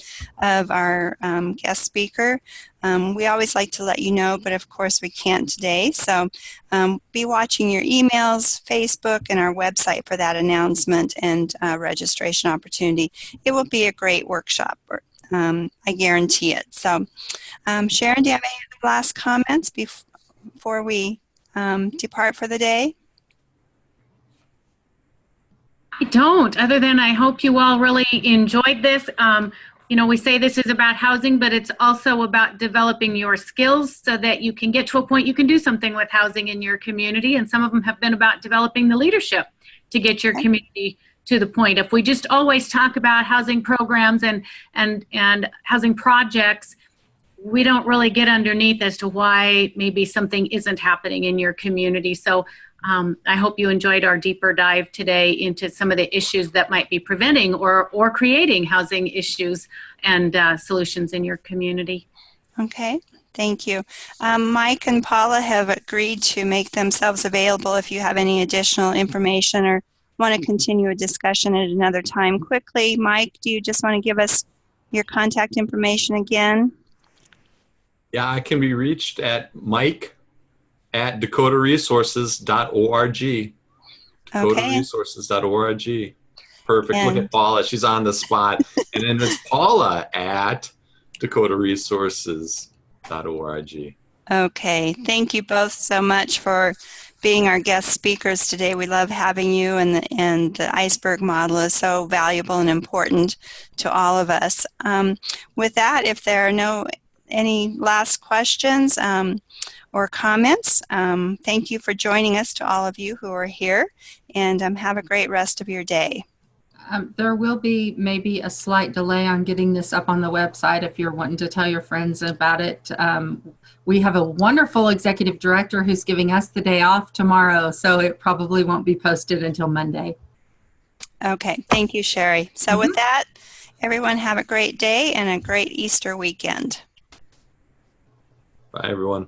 of our guest speaker. We always like to let you know, but of course we can't today. So be watching your emails, Facebook, and our website for that announcement and registration opportunity. It will be a great workshop. I guarantee it. So Sharon, do you have any last comments before we depart for the day? I don't, other than I hope you all really enjoyed this. You know, we say this is about housing, but it's also about developing your skills so that you can get to a point you can do something with housing in your community. And some of them have been about developing the leadership to get your community to the point. If we just always talk about housing programs and housing projects, we don't really get underneath as to why maybe something isn't happening in your community. So I hope you enjoyed our deeper dive today into some of the issues that might be preventing or creating housing issues and solutions in your community. Okay, thank you. Mike and Paula have agreed to make themselves available if you have any additional information or want to continue a discussion at another time. Quickly, Mike, do you just want to give us your contact information again? Yeah, I can be reached at mike@dakotaresources.org. dakotaresources.org. Perfect. And look at Paula. She's on the spot. And then it's paula@dakotaresources.org. okay, thank you both so much for being our guest speakers today. We love having you, and the iceberg model is so valuable and important to all of us. With that, if there are any last questions or comments, thank you for joining us to all of you who are here, and have a great rest of your day. There will be maybe a slight delay on getting this up on the website if you're wanting to tell your friends about it. We have a wonderful executive director who's giving us the day off tomorrow, so it probably won't be posted until Monday. Okay, thank you, Sherry. So with that, everyone have a great day and a great Easter weekend. Bye, everyone.